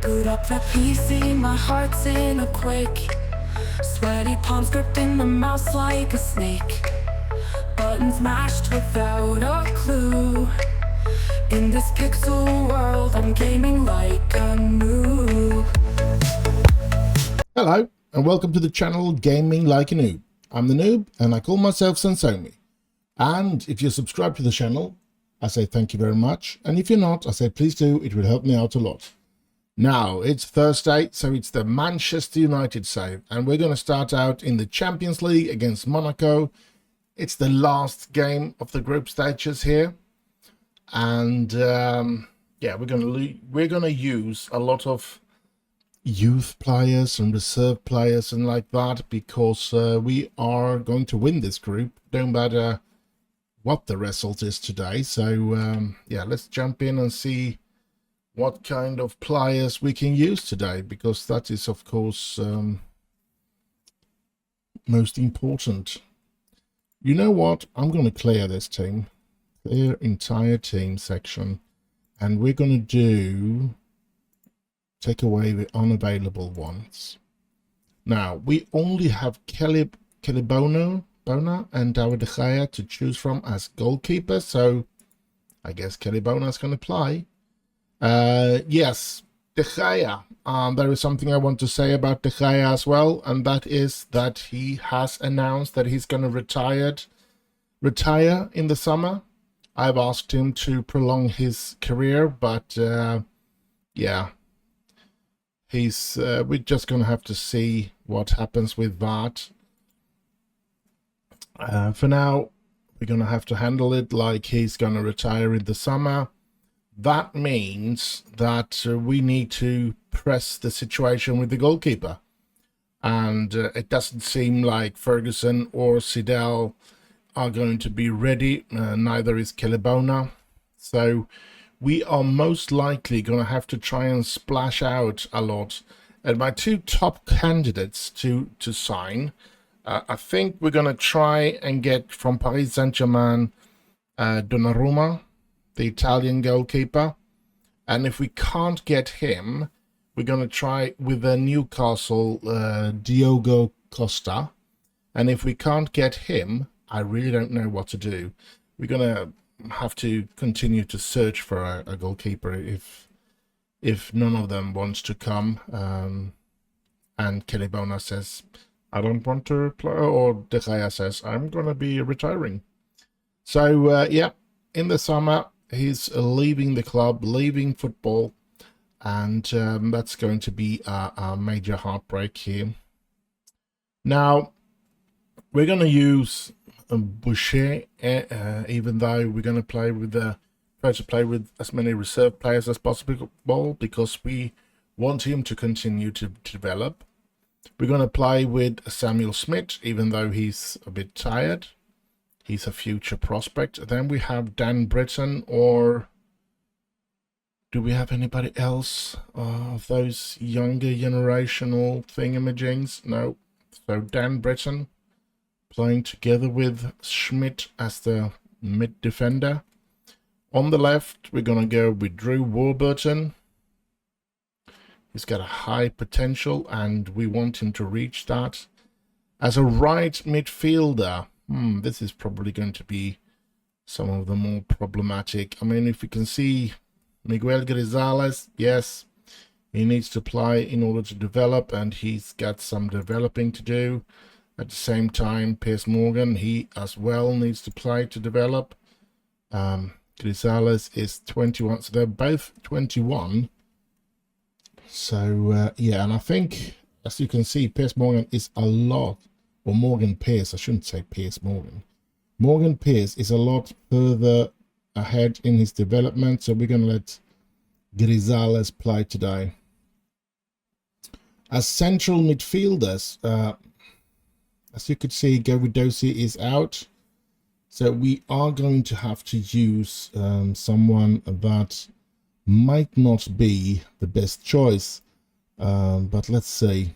Boot up the PC, my heart's in a quake. Sweaty palms gripping the mouse like a snake. Buttons mashed without a clue. In this pixel world, I'm gaming like a noob. Hello, and welcome to the channel Gaming Like a Noob. I'm the Noob, and I call myself S07E08. And if you're subscribed to the channel, I say thank you very much. And if you're not, I say please do, it will help me out a lot. Now, it's Thursday, so it's the Manchester United save, and we're going to start out in the Champions League against Monaco. It's the last game of the group stages here, and yeah, we're going to use a lot of youth players and reserve players and like that, because we are going to win this group, no matter what the result is today. So yeah, let's jump in and see what kind of players we can use today, because that is of course most important. You know what, I'm going to clear this team, clear entire team section, and we're going to take away the unavailable ones. Now we only have Kelly Bona and David De Gea to choose from as goalkeeper, so I guess Kelly Bona is going to play. Yes, De Gea. There is something I want to say about De Gea as well, and that is that he has announced that he's going to retire in the summer. I've asked him to prolong his career, but yeah, we're just going to have to see what happens with that. For now, we're going to have to handle it like he's going to retire in the summer. That means that we need to press the situation with the goalkeeper. And it doesn't seem like Ferguson or Sidel are going to be ready. Neither is Kelly Bona. So we are most likely going to have to try and splash out a lot. And my two top candidates to sign, I think we're going to try and get from Paris Saint-Germain Donnarumma, the Italian goalkeeper. And if we can't get him, we're going to try with the Newcastle Diogo Costa. And if we can't get him, I really don't know what to do. We're going to have to continue to search for a goalkeeper if none of them wants to come. And Kelly Bona says, I don't want to play, or De Gea says, I'm going to be retiring. So yeah, in the summer, he's leaving the club, leaving football, and that's going to be a major heartbreak here. Now, we're going to use Boucher, even though we're going to try to play with as many reserve players as possible, because we want him to continue to develop. We're going to play with Samuel Smith, even though he's a bit tired. He's a future prospect. Then we have Dan Britton, or do we have anybody else of those younger generational thingamajings? No. So Dan Britton playing together with Schmidt as the mid defender. On the left, we're going to go with Drew Warburton. He's got a high potential, and we want him to reach that. As a right midfielder, this is probably going to be some of the more problematic. I mean, if we can see Miguel Grisales, yes, he needs to play in order to develop, and he's got some developing to do. At the same time, Piers Morgan, he as well needs to play to develop. Grisales is 21, so they're both 21. So yeah, and I think, as you can see, Piers Morgan is a lot, or Morgan Pierce, I shouldn't say Piers Morgan. Morgan Pierce is a lot further ahead in his development, so we're going to let Grisales play today. As central midfielders, as you could see, Gavidosi is out, so we are going to have to use someone that might not be the best choice, but let's see.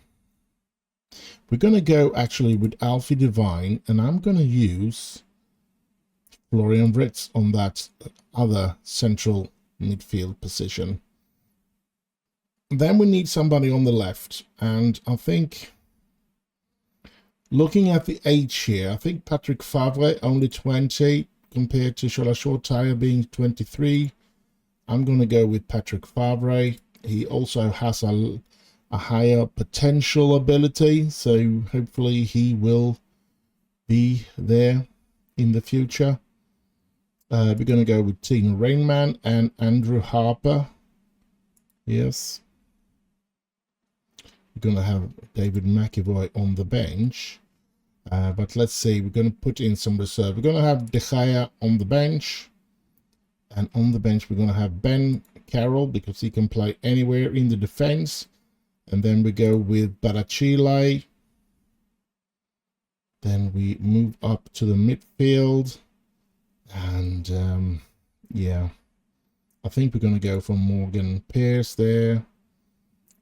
We're going to go actually with Alfie Devine, and I'm going to use Florian Wirtz on that other central midfield position. Then we need somebody on the left, and I think, looking at the age here, I think Patrick Favre only 20 compared to Shola Shortire being 23. I'm going to go with Patrick Favre. He also has a higher potential ability, so hopefully he will be there in the future. We're going to go with Tina Rainman and Andrew Harper. Yes. We're going to have David McAvoy on the bench. But let's see, we're going to put in some reserve. We're going to have De Gea on the bench. And on the bench, we're going to have Ben Carroll because he can play anywhere in the defense. And then we go with Barachile. Then we move up to the midfield. And yeah, I think we're going to go for Morgan Pierce there.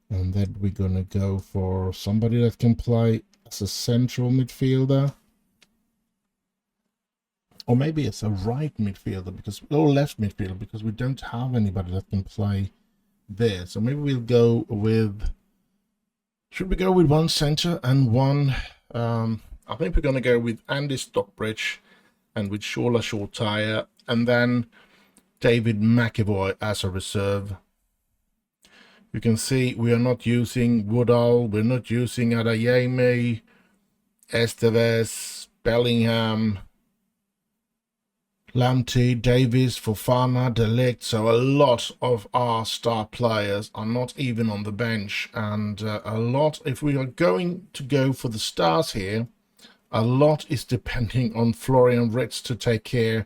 And then we're going to go for somebody that can play as a central midfielder. Or maybe it's a right midfielder because, or left midfielder, because we don't have anybody that can play there. So maybe we'll go with, should we go with one center and one, I think we're going to go with Andy Stockbridge and with Shola Shortire, and then David McAvoy as a reserve. You can see we are not using Woodall, we're not using Adeyemi, Esteves, Bellingham, Lamptey, Davies, Fofana, De Ligt. So a lot of our star players are not even on the bench, and a lot, if we are going to go for the stars here, a lot is depending on Florian Wirtz to take care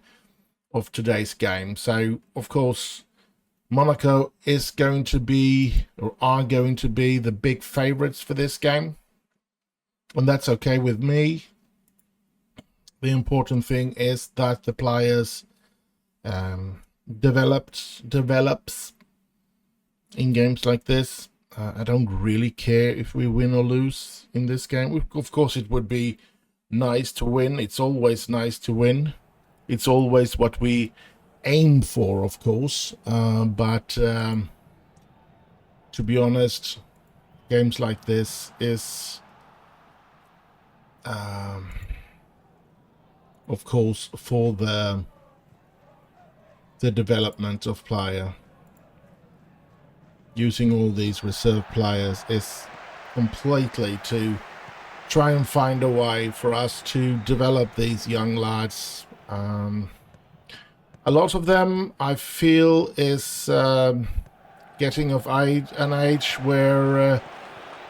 of today's game. So of course Monaco is going to be, or are going to be, the big favorites for this game, and that's okay with me. The important thing is that the players develops in games like this. I don't really care if we win or lose in this game. Of course, it would be nice to win. It's always nice to win. It's always what we aim for, of course. But to be honest, games like this is, of course, for the development of player. Using all these reserve players is completely to try and find a way for us to develop these young lads. A lot of them, I feel, is getting of an age where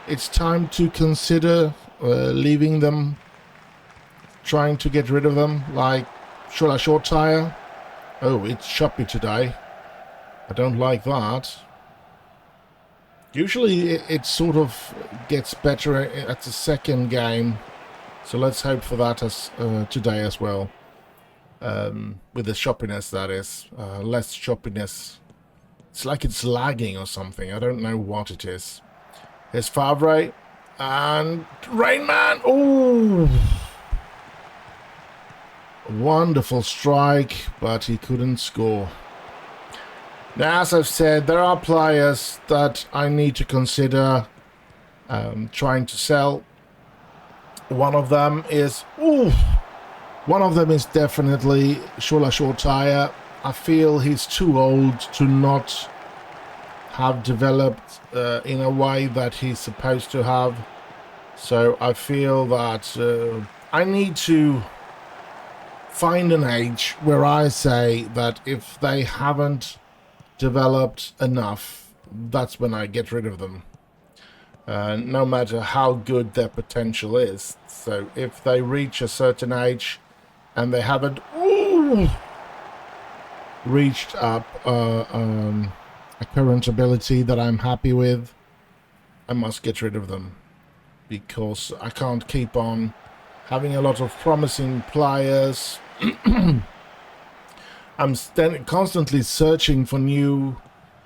it's time to consider leaving them, trying to get rid of them, like Shola Shortire. Oh, it's choppy today. I don't like that. Usually it sort of gets better at the second game, so let's hope for that as today as well. With the choppiness, that is. Less choppiness. It's like it's lagging or something. I don't know what it is. Here's Favre. And Rainman! Oh! Wonderful strike, but he couldn't score. Now, as I've said, there are players that I need to consider trying to sell. One of them is... Ooh! One of them is definitely Shola Shortire. I feel he's too old to not have developed in a way that he's supposed to have. So I feel that I need to find an age where I say that if they haven't developed enough, that's when I get rid of them. No matter how good their potential is. So if they reach a certain age and they haven't reached up a current ability that I'm happy with, I must get rid of them, because I can't keep on having a lot of promising players. I'm constantly searching for new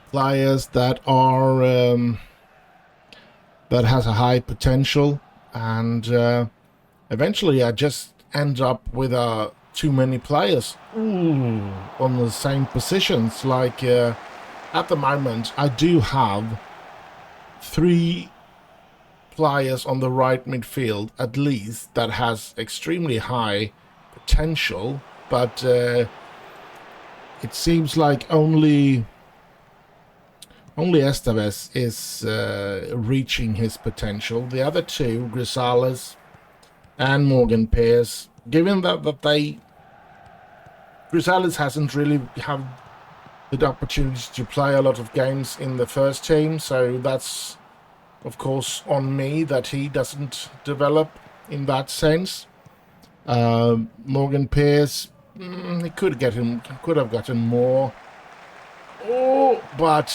players that are that has a high potential, and eventually I just end up with too many players on the same positions. Like at the moment, I do have three players on the right midfield, at least, that has extremely high potential, but it seems like only Esteves is reaching his potential. The other two, Grisales and Morgan Pierce, given that Grisales hasn't really had the opportunity to play a lot of games in the first team, so that's of course on me that he doesn't develop in that sense. Morgan Pierce, he could have gotten more. But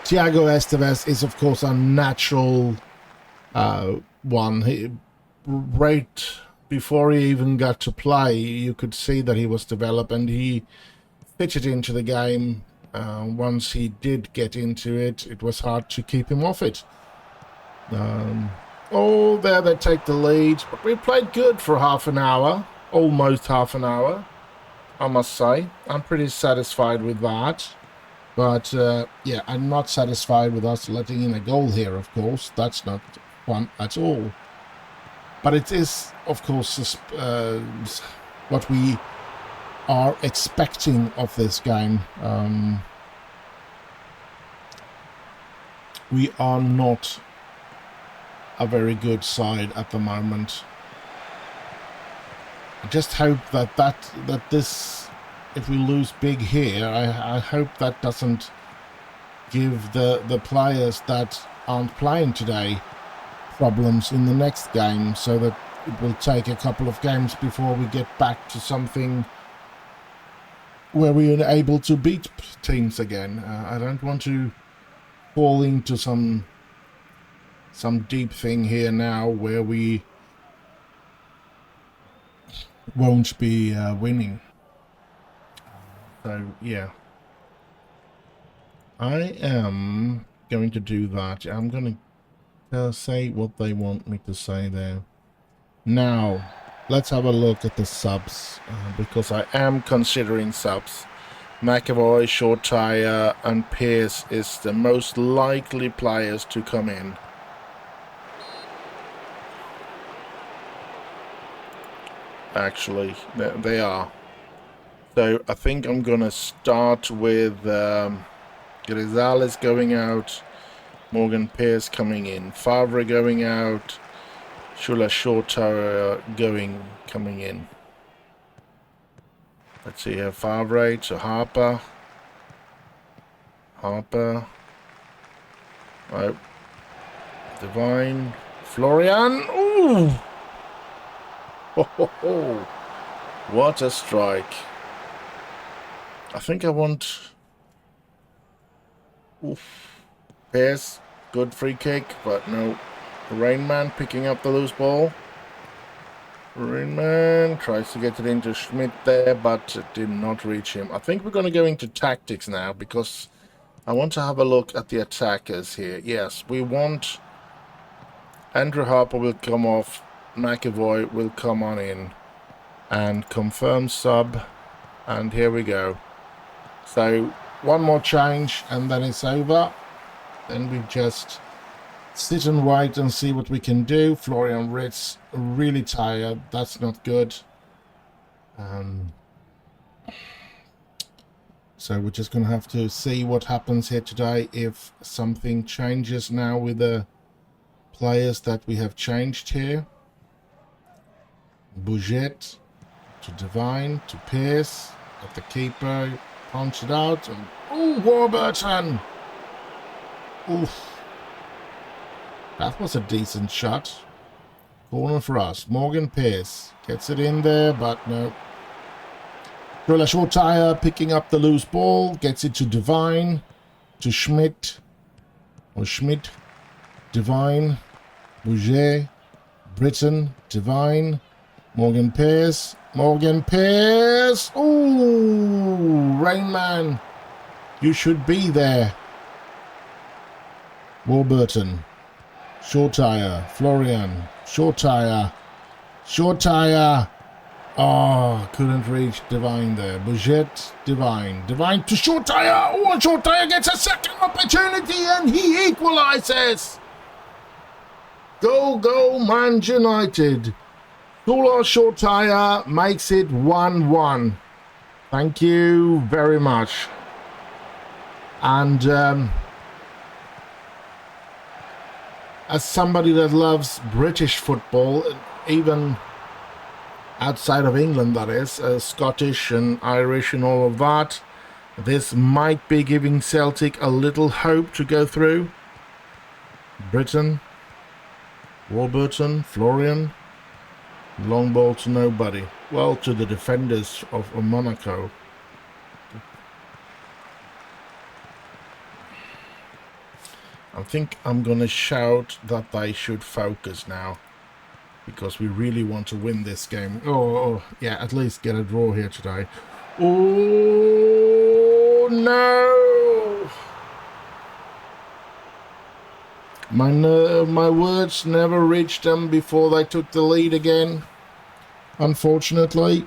Thiago Esteves is of course a natural one. Right before he even got to play, you could see that he was developed, and he fitted into the game. Once he did get into it, it was hard to keep him off it. There they take the lead. But we played good for half an hour, almost half an hour, I must say. I'm pretty satisfied with that. But, yeah, I'm not satisfied with us letting in a goal here, of course. That's not fun at all. But it is, of course, what we are expecting of this game. We are not a very good side at the moment. I just hope that this, if we lose big here, I hope that doesn't give the players that aren't playing today problems in the next game, so that it will take a couple of games before we get back to something where we are able to beat teams again. I don't want to fall into some deep thing here now where we won't be winning. So yeah, I am going to do that. I'm going to say what they want me to say there. Now, let's have a look at the subs, because I am considering subs. McAvoy, Short Tire, and Pierce is the most likely players to come in. Actually, they are. So I think I'm gonna start with Grisales going out, Morgan Pierce coming in, Favre going out, Shula Short Tire coming in. Let's see here, Favre to Harper. Right. Divine. Florian. Ooh! Oh, what a strike. I think I want... Oof. Pierce, good free kick, but no. Rainman picking up the loose ball. Rainman tries to get it into Schmidt there, but it did not reach him. I think we're going to go into tactics now, because I want to have a look at the attackers here. Yes, we want... Andrew Harper will come off. McAvoy will come on in. And confirm sub. And here we go. So, one more change, and then it's over. Then we just sit and wait and see what we can do. Florian Ritz, really tired. That's not good. So we're just going to have to see what happens here today. If something changes now with the players that we have changed here. Bouget to Divine to Pierce. At the keeper. Punch it out. And, ooh, Warburton! Oof. That was a decent shot. Corner for us. Morgan Pierce gets it in there, but no. Driller Short Tire picking up the loose ball. Gets it to Divine. To Schmidt. Or Schmidt. Divine. Bouget. Britton. Divine. Morgan Pierce. Morgan Pierce. Ooh, Rainman. You should be there. Warburton. Short Tire. Florian. Short Tire. Short Tire. Oh, couldn't reach Divine there. Bouget, Divine. Divine to Short Tire. Oh, and Short Tire gets a second opportunity and he equalizes. Go, go, Man United. Solar Short Tire makes it 1-1. Thank you very much. And as somebody that loves British football, even outside of England, that is, Scottish and Irish and all of that, this might be giving Celtic a little hope to go through. Britain, Warburton, Florian, long ball to nobody. Well, to the defenders of Monaco. I think I'm gonna shout that they should focus now, because we really want to win this game. Oh, yeah, at least get a draw here today. Oh, no! My words never reached them before they took the lead again, unfortunately.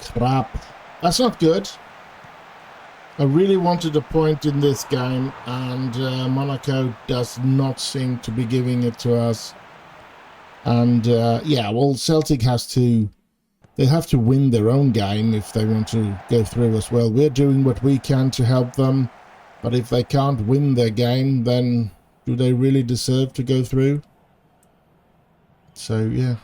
Crap. That's not good. I really wanted a point in this game, and Monaco does not seem to be giving it to us. And yeah, well, Celtic they have to win their own game if they want to go through as well. We're doing what we can to help them, but if they can't win their game, then do they really deserve to go through? So yeah.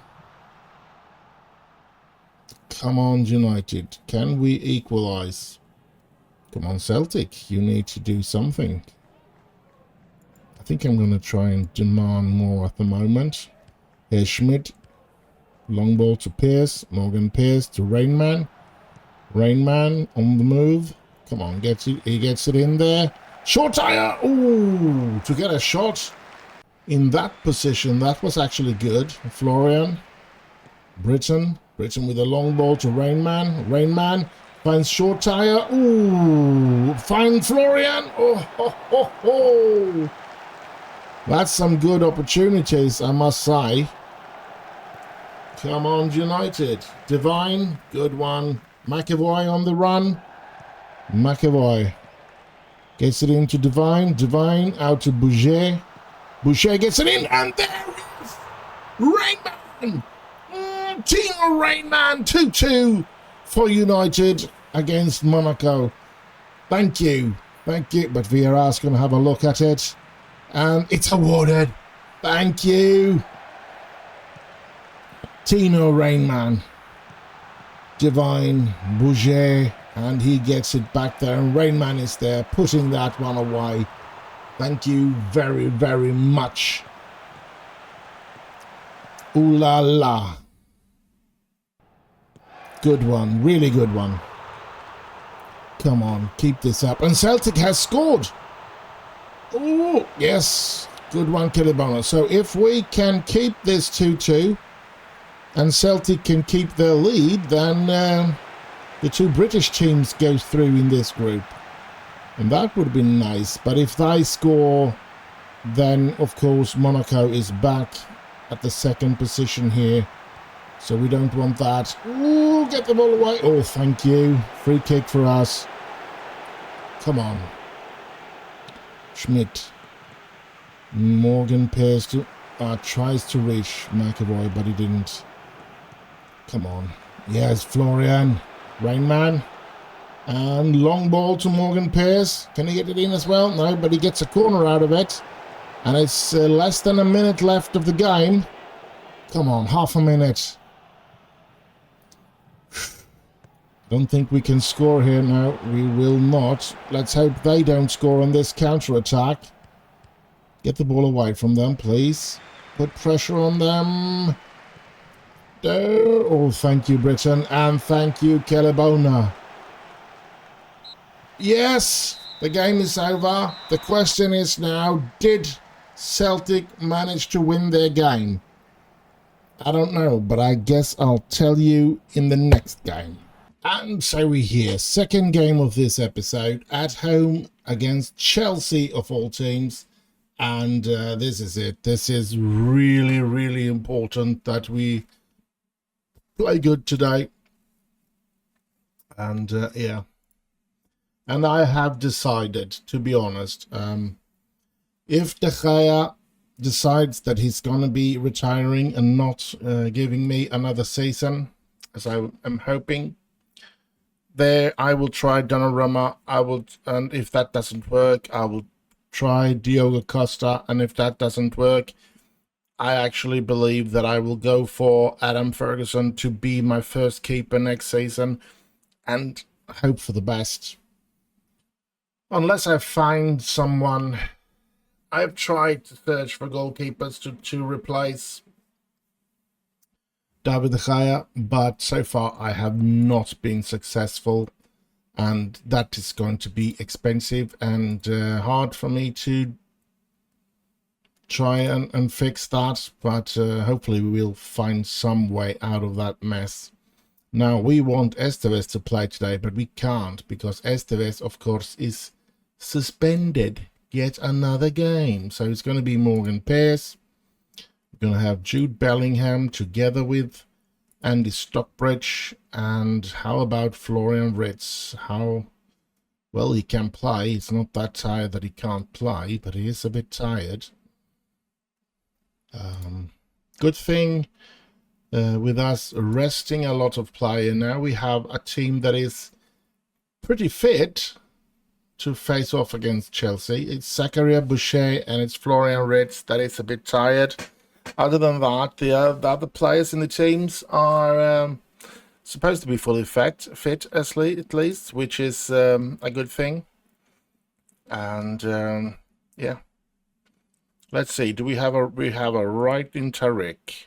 Come on, United. Can we equalise? Come on, Celtic, you need to do something. I think I'm going to try and demand more at the moment. Here's Schmidt. Long ball to Pierce. Morgan Pierce to Rainman. Rainman on the move. Come on, gets it. He gets it in there. Short Tire! Ooh, to get a shot in that position, that was actually good. Florian. Britain with a long ball to Rainman. Rainman finds Short Tire. Ooh, find Florian. Oh, ho, ho, ho. That's some good opportunities, I must say. Come on, United. Divine, good one. McAvoy on the run. McAvoy gets it into Divine. Divine out to Boucher. Boucher gets it in, and there is Rainman. Tino Rainman, 2-2 for United against Monaco. Thank you. But VR's going to have a look at it. And it's awarded. Thank you. Tino Rainman. Divine, Bouger, and he gets it back there. And Rainman is there, putting that one away. Thank you very, very much. Ooh la la. Good one, really good one. Come on, keep this up. And Celtic has scored. Oh, yes. Good one, Kilibona. So if we can keep this 2-2 and Celtic can keep their lead, then the two British teams go through in this group. And that would be nice. But if they score, then, of course, Monaco is back at the second position here. So we don't want that. Ooh, get the ball away. Oh, thank you. Free kick for us. Come on. Schmidt. Morgan Pierce tries to reach McAvoy, but he didn't. Come on. Yes, Florian. Rainman. And long ball to Morgan Pierce. Can he get it in as well? No, but he gets a corner out of it. And it's less than a minute left of the game. Come on, half a minute. Don't think we can score here now. We will not. Let's hope they don't score on this counter-attack. Get the ball away from them, please. Put pressure on them. Oh, thank you, Britain. And thank you, Kelebona. Yes, the game is over. The question is now, did Celtic manage to win their game? I don't know, but I guess I'll tell you in the next game. And so we're here, second game of this episode, at home against Chelsea of all teams. And this is it. This is really, really important that we play good today. And yeah. And I have decided, to be honest, if De Gea decides that he's going to be retiring and not giving me another season, as I am hoping, there I will try Donnarumma. And if that doesn't work, I will try Diogo Costa. And if that doesn't work, I actually believe that I will go for Adam Ferguson to be my first keeper next season and hope for the best. Unless I find someone. I've tried to search for goalkeepers to replace David De Gea, but so far I have not been successful, and that is going to be expensive and hard for me to try and fix that, but hopefully we will find some way out of that mess. Now, we want Esteves to play today, but we can't because Esteves, of course, is suspended yet another game. So it's going to be Morgan Pearce. We're going to have Jude Bellingham together with Andy Stockbridge. And how about Florian Wirtz? How well he can play. He's not that tired that he can't play, but he is a bit tired. Good thing with us resting a lot of player now, we have a team that is pretty fit to face off against Chelsea. It's Zakaria Boucher and it's Florian Wirtz that is a bit tired. Other than that, the other players in the teams are supposed to be fully fit at least, which is a good thing. And yeah, let's see. Do we have a right in Tariq?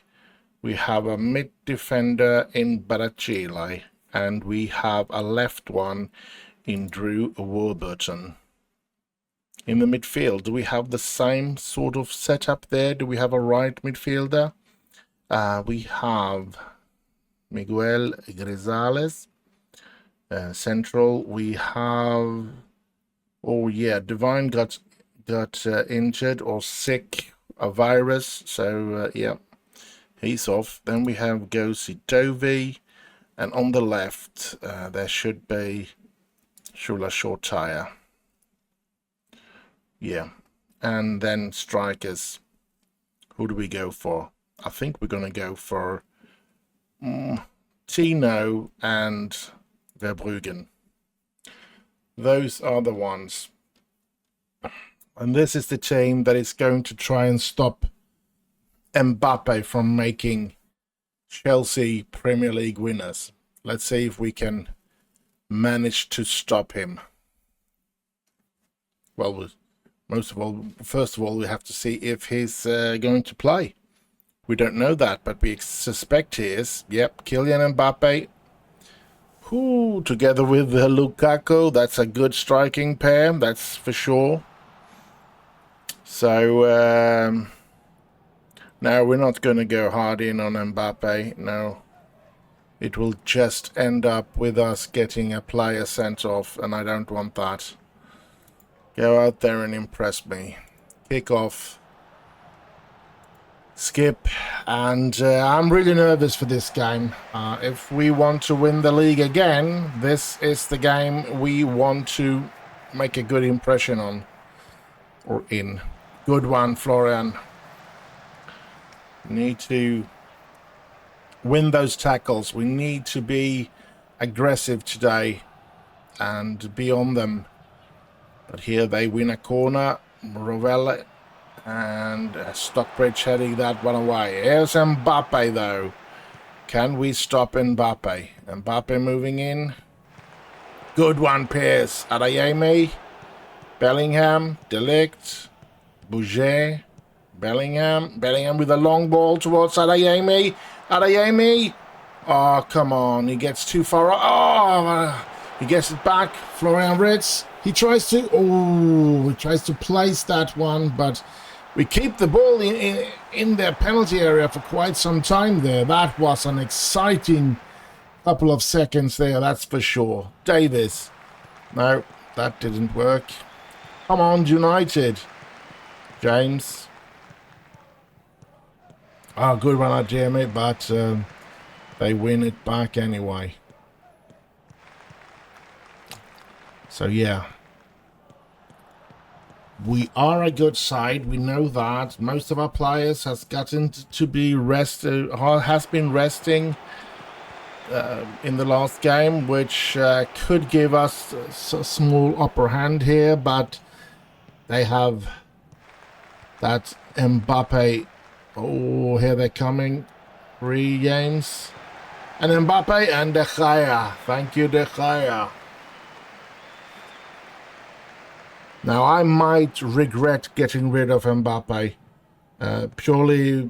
We have a mid defender in Barachile, and we have a left one in Drew Warburton. In the midfield, do we have the same sort of setup there? Do we have a right midfielder? We have Miguel Grisales. Central, we have... Oh yeah, Divine got injured or sick, a virus. So yeah, he's off. Then we have Gosi Dovi. And on the left, there should be Shula Shortire. Yeah. And then strikers. Who do we go for? I think we're going to go for Tino and Verbruggen. Those are the ones. And this is the team that is going to try and stop Mbappe from making Chelsea Premier League winners. Let's see if we can manage to stop him. Well, first of all, we have to see if he's going to play. We don't know that, but we suspect he is. Yep, Kylian Mbappe. Who, together with Lukaku, that's a good striking pair, that's for sure. So, no, we're not going to go hard in on Mbappe, no. It will just end up with us getting a player sent off, and I don't want that. Go out there and impress me. Kick off. Skip. And I'm really nervous for this game. If we want to win the league again, this is the game we want to make a good impression on. Or in. Good one, Florian. Need to win those tackles. We need to be aggressive today and be on them. But here they win a corner. Rovella and Stockbridge heading that one away. Here's Mbappe though. Can we stop Mbappe? Mbappe moving in. Good one, Pearce. Adeyemi. Bellingham. De Ligt. Bouger. Bellingham with a long ball towards Adeyemi. Adeyemi. Oh, come on. He gets too far. Oh, he gets it back. Florian Wirtz. He tries to place that one, but we keep the ball in their penalty area for quite some time there. That was an exciting couple of seconds there, that's for sure. Davis. No, that didn't work. Come on, United. James. Oh, good run at Jamie, but they win it back anyway. So yeah, we are a good side. We know that most of our players has gotten to be rested, has been resting in the last game, which could give us a small upper hand here. But they have that Mbappe. Oh, here they're coming. 3 games. And Mbappe and De Gea. Thank you, De Gea. Now, I might regret getting rid of Mbappe, purely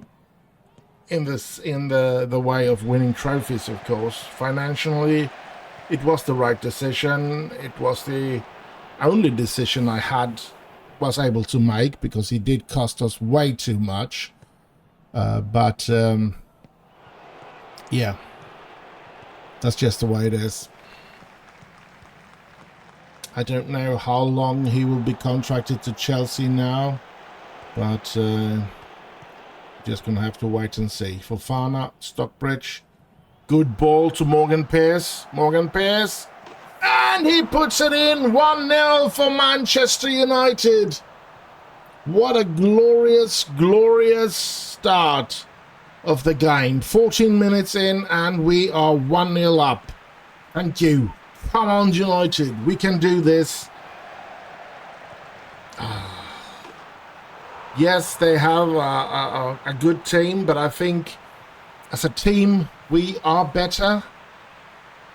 in the way of winning trophies, of course. Financially, it was the right decision. It was the only decision I was able to make, because he did cost us way too much. But yeah, that's just the way it is. I don't know how long he will be contracted to Chelsea now, but just gonna have to wait and see. Fofana, Stockbridge, good ball to Morgan Pearce. Morgan Pearce, and he puts it in. 1-0 for Manchester United. What a glorious, glorious start of the game. 14 minutes in, and we are 1-0 up. Thank you. Come on, United. We can do this. Yes, they have a good team, but I think as a team, we are better.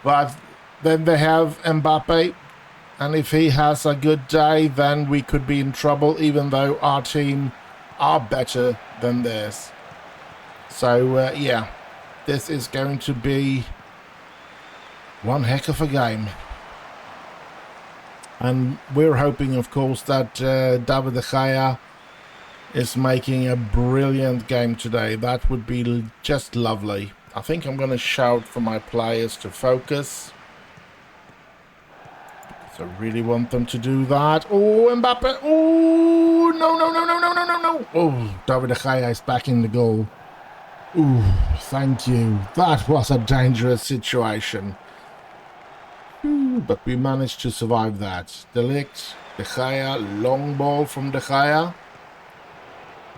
But then they have Mbappe, and if he has a good day, then we could be in trouble, even though our team are better than theirs. So, yeah, this is going to be one heck of a game. And we're hoping, of course, that David De Gea is making a brilliant game today. That would be just lovely. I think I'm going to shout for my players to focus. So I really want them to do that. Oh, Mbappe. Oh, no, no, no, no, no, no, no, no. Oh, David De Gea is back in the goal. Ooh, thank you. That was a dangerous situation. But we managed to survive that. De Ligt, De Gea, long ball from De Gea.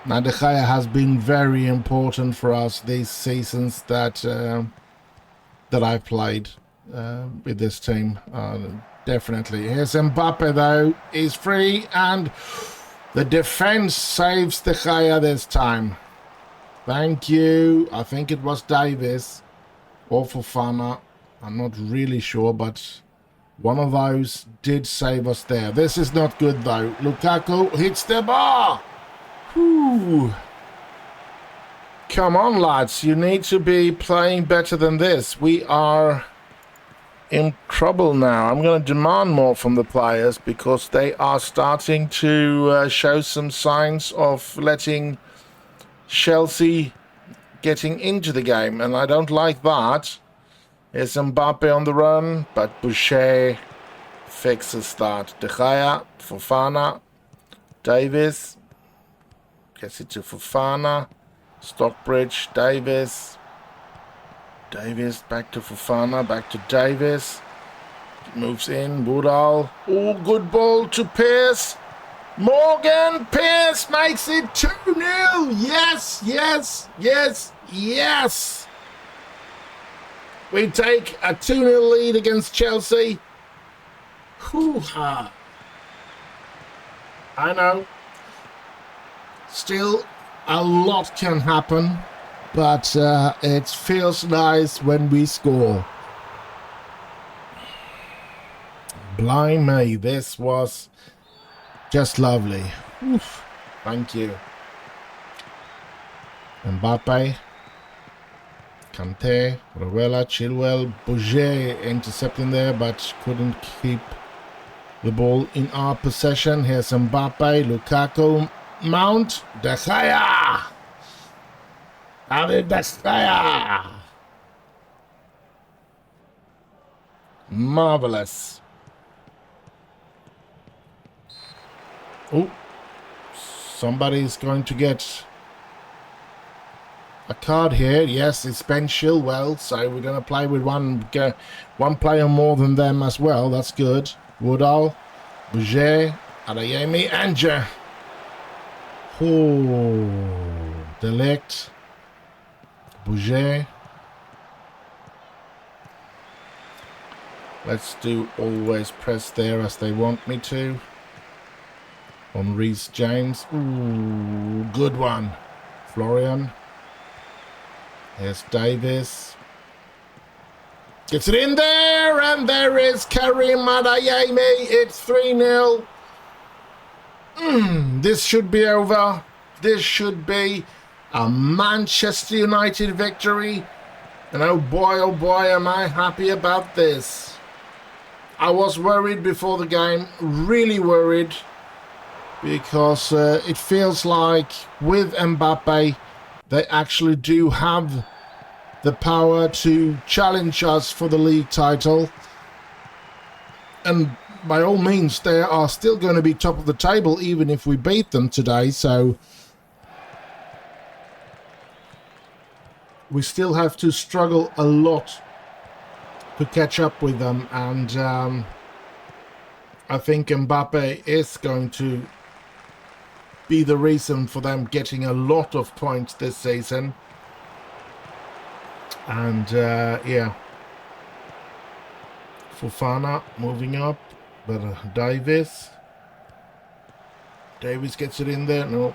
Now, De Gea has been very important for us these seasons that I've played with this team. Definitely. Here's Mbappe, though. He's free, and the defense saves De Gea this time. Thank you. I think it was Davis or Fofana. I'm not really sure, but one of those did save us there. This is not good, though. Lukaku hits the bar. Whew. Come on, lads. You need to be playing better than this. We are in trouble now. I'm going to demand more from the players, because they are starting to show some signs of letting Chelsea getting into the game, and I don't like that. Here's Mbappe on the run, but Boucher fixes that. De Gea, Fofana, Davis gets it to Fofana, Stockbridge, Davis, back to Fofana, back to Davis, moves in, Woodall, oh, good ball to Pearce, Morgan Pearce makes it 2-0, yes, yes, yes, yes. We take a 2-0 lead against Chelsea. Hoo-ha. I know. Still, a lot can happen, but it feels nice when we score. Blimey, this was just lovely. Oof. Thank you. Mbappe. Kante, Rovella, Chilwell, Bouger intercepting there, but couldn't keep the ball in our possession. Here's Mbappe, Lukaku, Mount, De Gea! David De Gea! Marvelous. Oh, somebody's going to get a card here. Yes, it's Ben Chilwell, so we're going to play with one player more than them as well. That's good. Woodall, Bouger, Adeyemi, Anja. Oh, Delict, Bouger. Let's do always press there as they want me to. On Reece James. Ooh, good one. Florian. Here's Davis. Gets it in there, and there is Karim Adeyemi. It's 3-0. This should be over. This should be a Manchester United victory. And oh boy, am I happy about this. I was worried before the game, really worried, because it feels like with Mbappe, they actually do have the power to challenge us for the league title. And by all means, they are still going to be top of the table, even if we beat them today. So we still have to struggle a lot to catch up with them. And I think Mbappe is going to be the reason for them getting a lot of points this season. And yeah, Fofana moving up, but Davis gets it in there. No,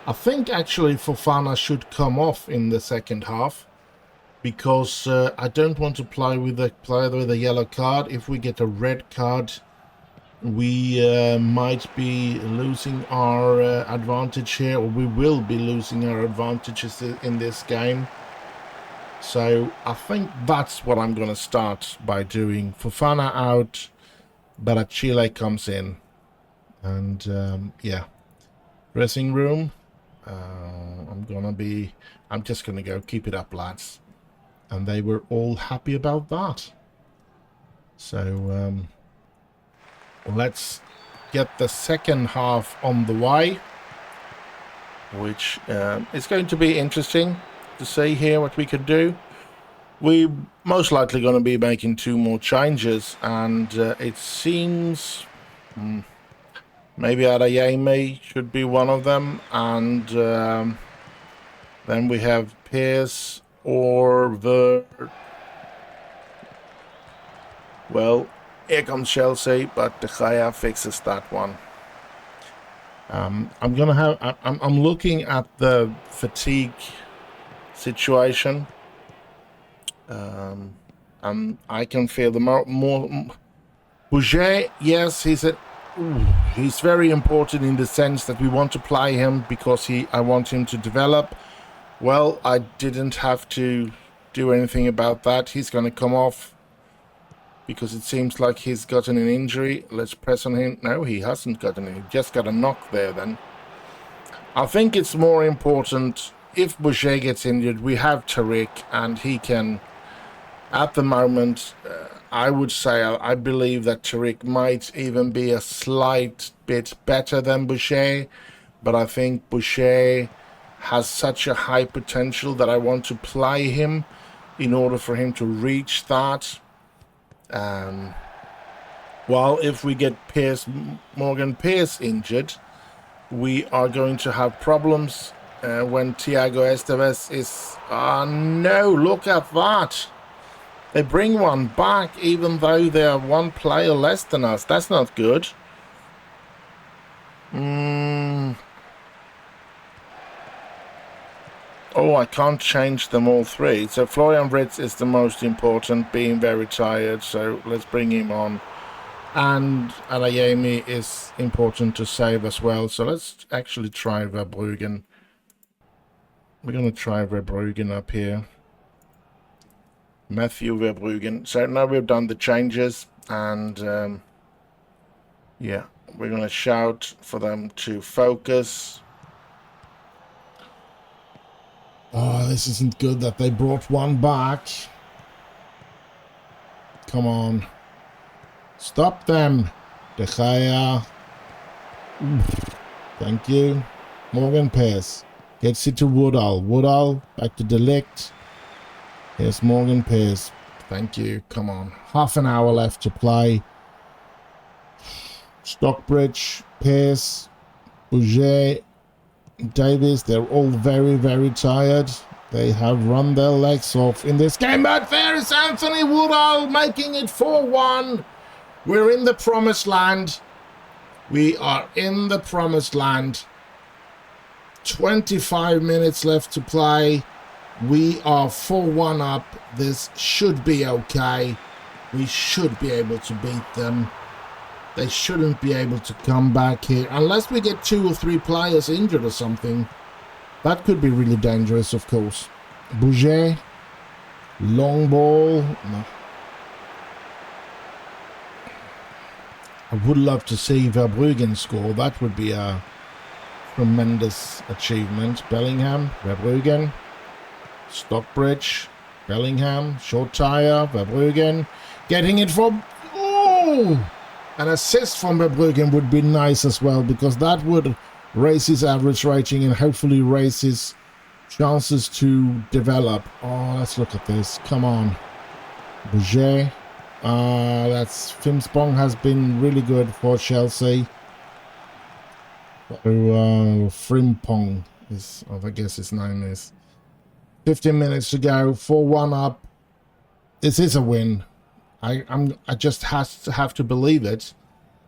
I think actually Fofana should come off in the second half, because I don't want to play with a player with a yellow card. If we get a red card, we might be losing our advantage here, or we will be losing our advantages in this game. So I think that's what I'm going to start by doing. Fofana out, Barachile comes in. And yeah, dressing room. I'm just going to go, keep it up, lads. And they were all happy about that. So let's get the second half on the way, which is going to be interesting to see here what we can do. We're most likely going to be making 2 more changes, and it seems maybe Adeyemi should be one of them, and then we have Pierce or well, here comes Chelsea, but De Gea fixes that one. I'm looking at the fatigue situation, and I can feel the more Bouger. Yes, he's very important in the sense that we want to play him because I want him to develop. Well, I didn't have to do anything about that. He's going to come off because it seems like he's gotten an injury. Let's press on him. No, he hasn't gotten it. He just got a knock there then. I think it's more important, if Boucher gets injured, we have Tariq, and he can, at the moment, I would say, I believe that Tariq might even be a slight bit better than Boucher, but I think Boucher has such a high potential that I want to play him in order for him to reach that. While if we get Morgan Pierce injured, we are going to have problems when Thiago Esteves is... no, look at that. They bring one back even though they are 1 player less than us. That's not good. Oh, I can't change them all 3. So Florian Wirtz is the most important, being very tired. So let's bring him on. And Adeyemi is important to save as well. So let's actually try Verbruggen. We're going to try Verbruggen up here. Matthew Verbruggen. So now we've done the changes. And yeah, we're going to shout for them to focus. Oh, this isn't good that they brought one back. Come on. Stop them. De Gea. Thank you. Morgan Pearce gets it to Woodall. Woodall back to Delict. Here's Morgan Pearce. Thank you. Come on. Half an hour left to play. Stockbridge, Pearce, Bouget, Davis. They're all very, very tired. They have run their legs off in this game. But there is Anthony Woodall making it 4-1. We're in the promised land. We are in the promised land. 25 minutes left to play. We are 4-1 up. This should be okay. We should be able to beat them. They shouldn't be able to come back here. Unless we get 2 or 3 players injured or something. That could be really dangerous, of course. Bouget. Long ball. No. I would love to see Verbruggen score. That would be a tremendous achievement. Bellingham, Verbruggen, Stockbridge, Bellingham, short tire, Verbruggen, getting it from... Oh! An assist from Verbruggen would be nice as well, because that would raise his average rating and hopefully raise his chances to develop. Oh, let's look at this. Come on. Bouget. That's Finspong has been really good for Chelsea. Frimpong is, I guess his name is. 15 minutes to go, 4-1 up. This is a win. I just have to believe it.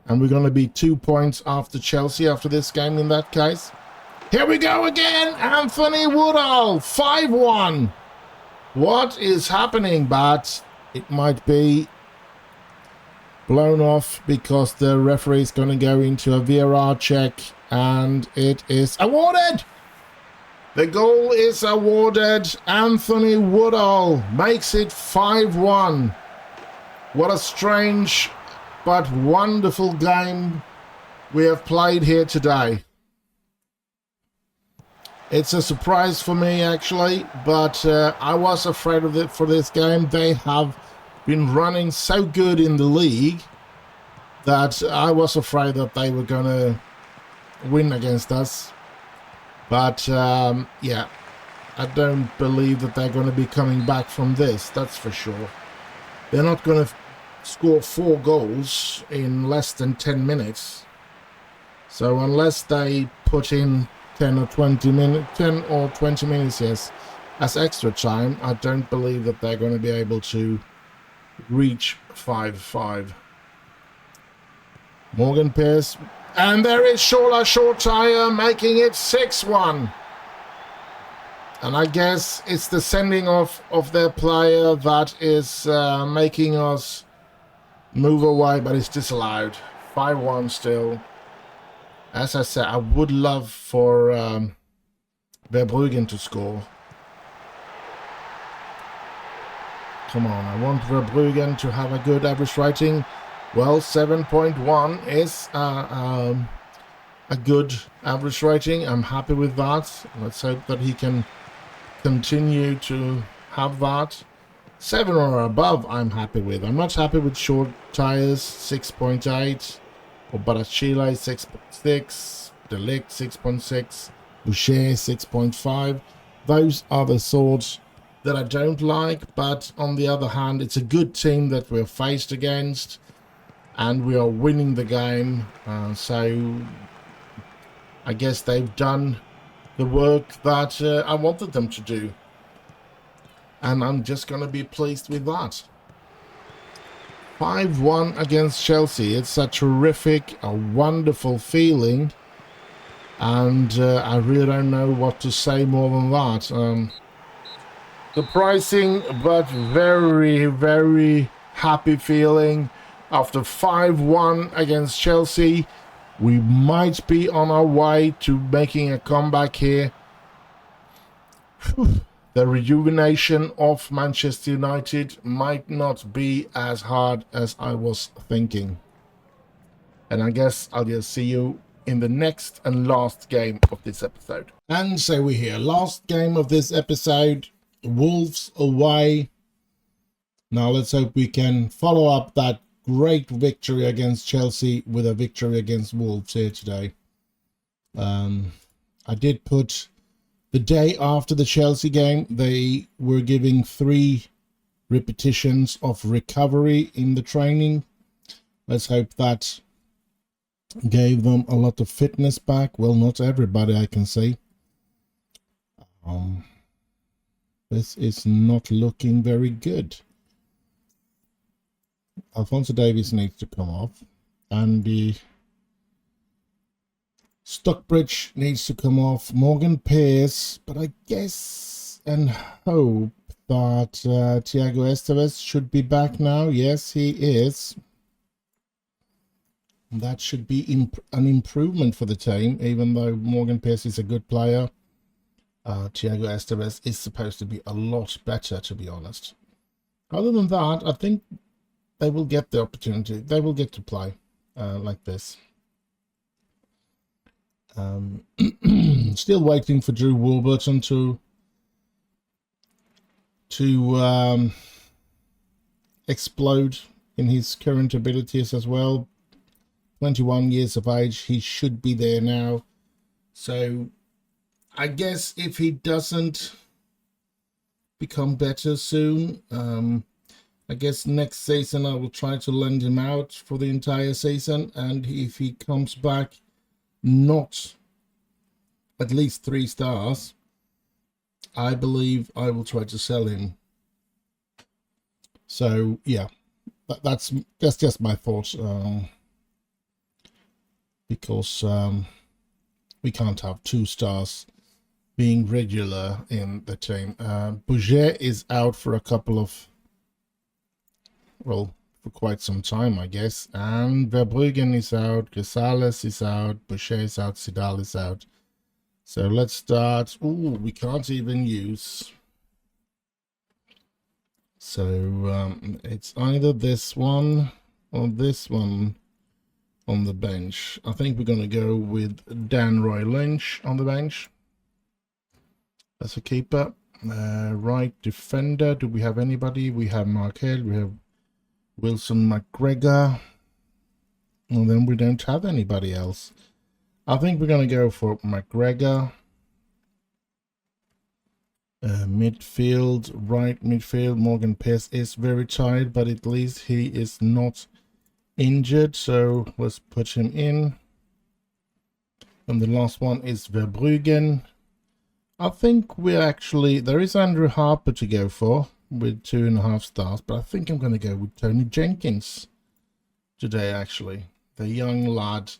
And we're going to be 2 points after Chelsea after this game in that case. Here we go again. Anthony Woodall, 5-1. What is happening? But it might be blown off because the referee is going to go into a VAR check. And it is awarded. The goal is awarded. Anthony Woodall makes it 5-1. What a strange but wonderful game we have played here today. It's a surprise for me, actually, but I was afraid of it for this game. They have been running so good in the league that I was afraid that they were going to win against us. But, yeah, I don't believe that they're going to be coming back from this, that's for sure. They're not going to score 4 goals in less than 10 minutes. So unless they put in 10 or 20 minutes, yes, as extra time, I don't believe that they're going to be able to reach 5-5. Morgan Pearce, and there is Shola short tire making it 6-1. And I guess it's the sending off of their player that is making us move away, but it's disallowed. 5-1 still. As I said, I would love for Verbruggen to score. Come on, I want Verbruggen to have a good average rating. Well, 7.1 is a good average rating. I'm happy with that. Let's hope that he can continue to have that. 7 or above, I'm happy with. I'm not happy with short tires, 6.8. Or Barachile, 6.6. Delict, 6.6. Boucher, 6.5. Those are the sorts that I don't like. But on the other hand, it's a good team that we're faced against. And we are winning the game. So I guess they've done the work that I wanted them to do. And I'm just going to be pleased with that. 5-1 against Chelsea. It's a terrific, a wonderful feeling. And I really don't know what to say more than that. Surprising, but very, very happy feeling. After 5-1 against Chelsea, we might be on our way to making a comeback here. The rejuvenation of Manchester United might not be as hard as I was thinking. And I guess I'll just see you in the next and last game of this episode. And so we're here. Last game of this episode. Wolves away. Now let's hope we can follow up that great victory against Chelsea with a victory against Wolves here today. I did put the day after the Chelsea game, they were giving 3 repetitions of recovery in the training. Let's hope that gave them a lot of fitness back. Well, not everybody, I can say. This is not looking very good. Alphonso Davies needs to come off, and the Stockbridge needs to come off. Morgan Pearce, but I guess and hope that Thiago Esteves should be back now. Yes, he is. That should be an improvement for the team, even though Morgan Pearce is a good player. Thiago Esteves is supposed to be a lot better, to be honest. Other than that, I think they will get the opportunity. They will get to play like this. Still waiting for Drew Warburton to explode in his current abilities as well. 21 years of age, he should be there now. So I guess if he doesn't become better soon, I guess next season I will try to lend him out for the entire season, and if he comes back not at least 3 stars, I believe I will try to sell him. So yeah, that's just my thoughts, because we can't have 2 stars being regular in the team. Bouget is out for a couple of, well, for quite some time, I guess. And Verbruggen is out, Grisales is out, Boucher is out, Sidal is out. So let's start. Ooh, we can't even use. So it's either this one or this one on the bench. I think we're going to go with Dan Roy Lynch on the bench. That's a keeper. Right defender. Do we have anybody? We have Mark Hill. We have Wilson McGregor. And then we don't have anybody else. I think we're going to go for McGregor. Midfield, right midfield. Morgan Pearce is very tired, but at least he is not injured. So let's put him in. And the last one is Verbruggen. I think we're actually, there is Andrew Harper to go for with 2.5 stars, but I think I'm going to go with Tony Jenkins today, actually. The young lad.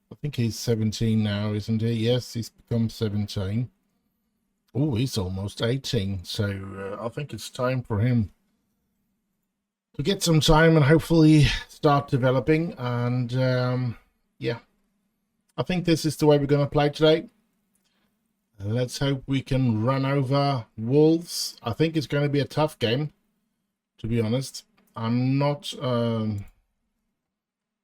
I think he's 17 now, isn't he? Yes, he's become 17. Oh, he's almost 18. So I think it's time for him to get some time and hopefully start developing. And yeah, I think this is the way we're going to play today. Let's hope we can run over Wolves. I think it's going to be a tough game, to be honest. I'm not going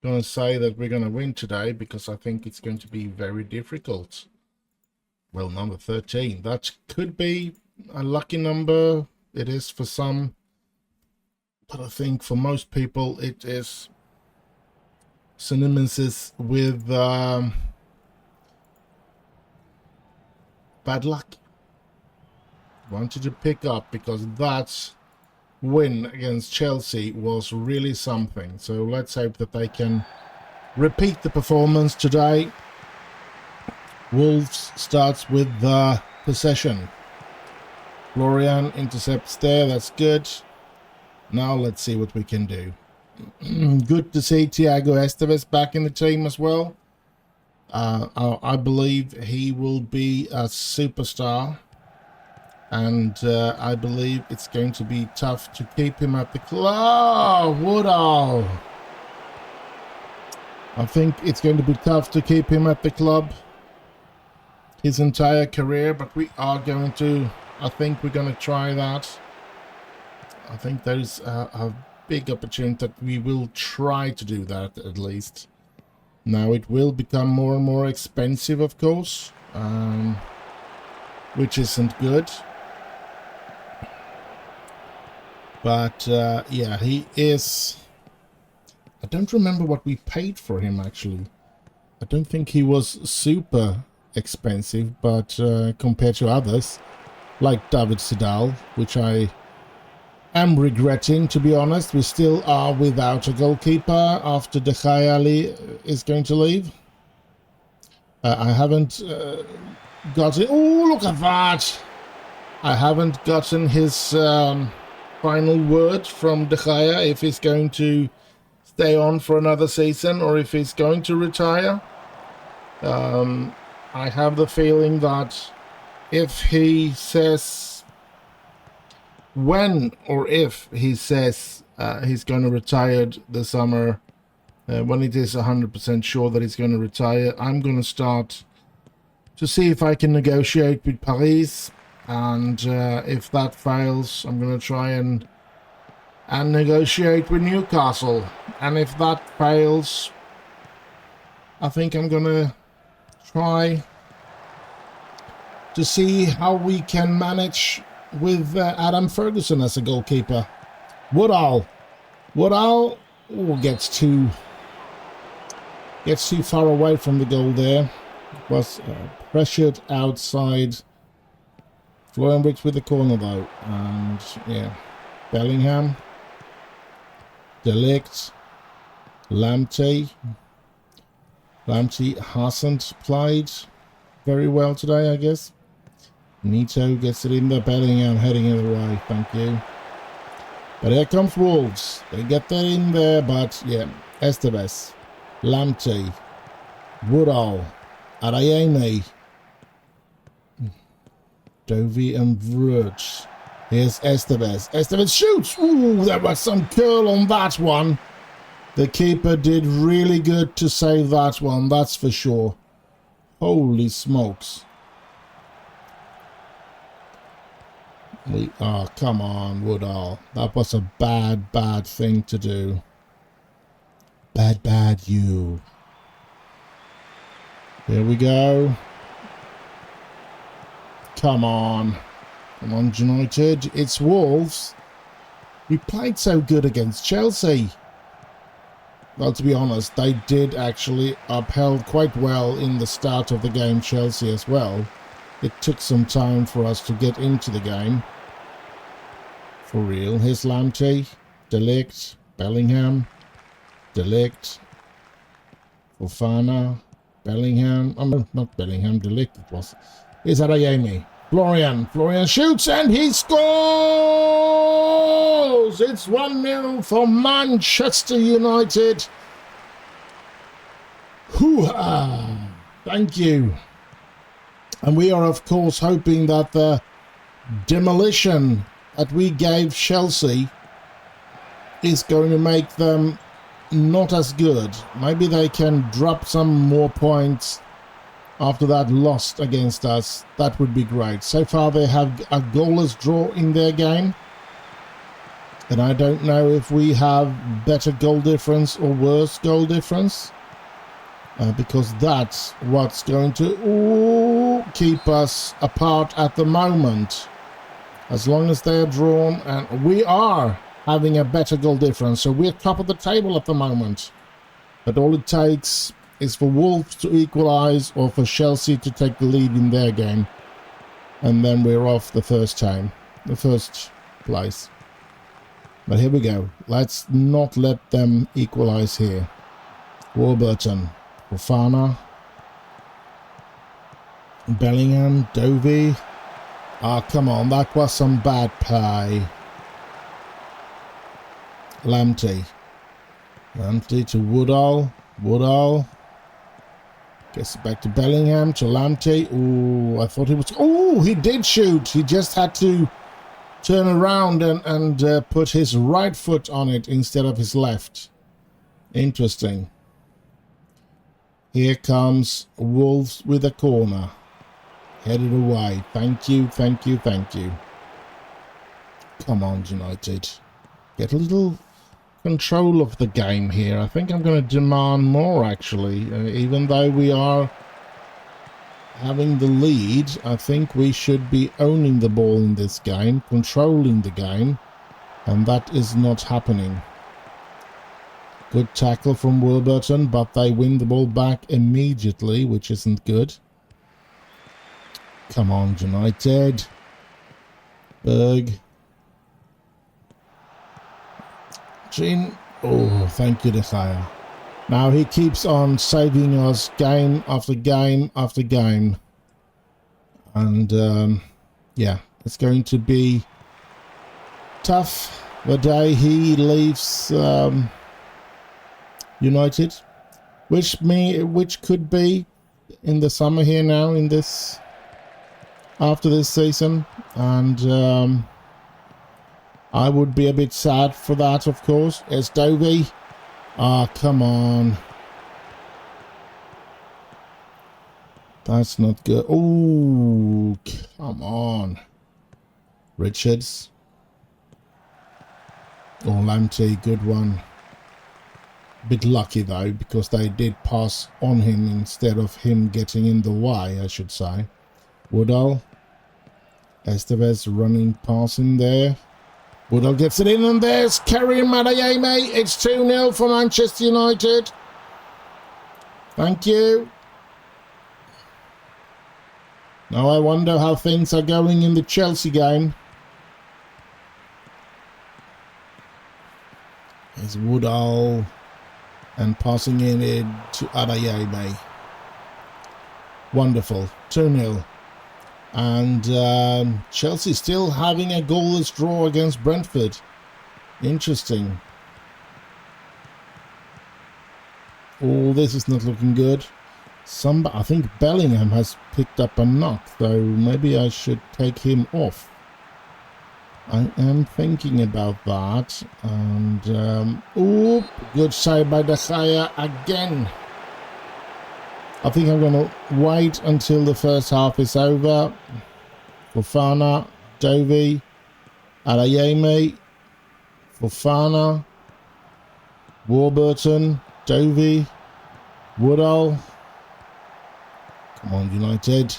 to say that we're going to win today, because I think it's going to be very difficult. Well, number 13. That could be a lucky number. It is for some. But I think for most people it is synonymous with bad luck. Wanted to pick up, because that win against Chelsea was really something. So let's hope that they can repeat the performance today. Wolves starts with the possession. Florian intercepts there. That's good. Now let's see what we can do. Good to see Thiago Esteves back in the team as well. I believe he will be a superstar, and I believe it's going to be tough to keep him at the club. Oh, Woodall! I think it's going to be tough to keep him at the club his entire career, but we are going to, I think we're going to try that. I think there's a big opportunity that we will try to do that, at least. Now it will become more and more expensive, of course, which isn't good. But yeah, he is. I don't remember what we paid for him, actually. I don't think he was super expensive, but compared to others, like David Sedal, which I am regretting, to be honest. We still are without a goalkeeper after De Gea is going to leave. I haven't gotten... Oh, look at that! I haven't gotten his final word from De Gea if he's going to stay on for another season or if he's going to retire. I have the feeling that if he says when or if he says he's going to retire this summer, when it is 100% sure that he's going to retire, I'm going to start to see if I can negotiate with Paris, and if that fails, I'm going to try and negotiate with Newcastle, and if that fails, I think I'm going to try to see how we can manage with Adam Ferguson as a goalkeeper. Woodall gets too far away from the goal there. Was pressured outside. Florian Wicks with the corner though, and yeah, Bellingham, De Ligt, Lamptey hasn't played very well today, I guess. Nito gets it in there, Bellingham heading it away, thank you. But here comes Wolves. They get that in there, but yeah, Esteves, Lamptey, Woodall, Adeyemi, Dovey and Vrooch. Here's Esteves. Esteves shoots! Ooh, there was some curl on that one. The keeper did really good to save that one, that's for sure. Holy smokes. Come on, Woodall. That was a bad thing to do. Bad you. Here we go. Come on. Come on, United. It's Wolves. We played so good against Chelsea. Well, to be honest, they did actually upheld quite well in the start of the game, Chelsea as well. It took some time for us to get into the game. For real. Here's Lamptey, De Ligt, Bellingham, De Ligt, Fofana, Bellingham. Not Bellingham, De Ligt it was. Here's Adeyemi. Florian shoots and he scores! It's 1-0 for Manchester United. Hoo-ha! Thank you. And we are, of course, hoping that the demolition that we gave Chelsea is going to make them not as good. Maybe they can drop some more points after that loss against us. That would be great. So far they have a goalless draw in their game, and I don't know if we have better goal difference or worse goal difference, because that's what's going to keep us apart at the moment. As long as they're drawn, and we are having a better goal difference, so we're top of the table at the moment. But all it takes is for Wolves to equalise or for Chelsea to take the lead in their game, and then we're off the first place. But here we go. Let's not let them equalise here. Warburton, Fofana, Bellingham, Dovey. Come on, that was some bad play. Lamptey to Woodall. Gets it back to Bellingham, to Lamptey. I thought he was... he did shoot. He just had to turn around and put his right foot on it instead of his left. Interesting. Here comes Wolves with a corner. Headed away. Thank you. Come on, United. Get a little control of the game here. I think I'm going to demand more, actually. Even though we are having the lead, I think we should be owning the ball in this game, controlling the game, and that is not happening. Good tackle from Warburton, but they win the ball back immediately, which isn't good. Come on, United. Berg. Jean. Oh, thank you, De Gea. Now he keeps on saving us game after game after game. And yeah, it's going to be tough the day he leaves United, which could be in the summer here now, in this, after this season. And I would be a bit sad for that, of course. It's Dovey. Ah, come on. That's not good. Oh, come on. Richards. Oh, Lamptey, good one. Bit lucky though, because they did pass on him instead of him getting in the way, I should say. Woodall. Estevez running past him there. Woodall gets it in, and there's Karim Adeyemi. It's 2-0 for Manchester United. Thank you. Now I wonder how things are going in the Chelsea game. There's Woodall and passing it in to Adeyemi. Wonderful. 2-0. And Chelsea still having a goalless draw against Brentford. Interesting. Oh, this is not looking good. I think Bellingham has picked up a knock, though maybe I should take him off. I am thinking about that. And oh, good save by De Gea again. I think I'm going to wait until the first half is over. Fofana, Dovey, Adeyemi, Fofana, Warburton, Dovey, Woodall. Come on, United.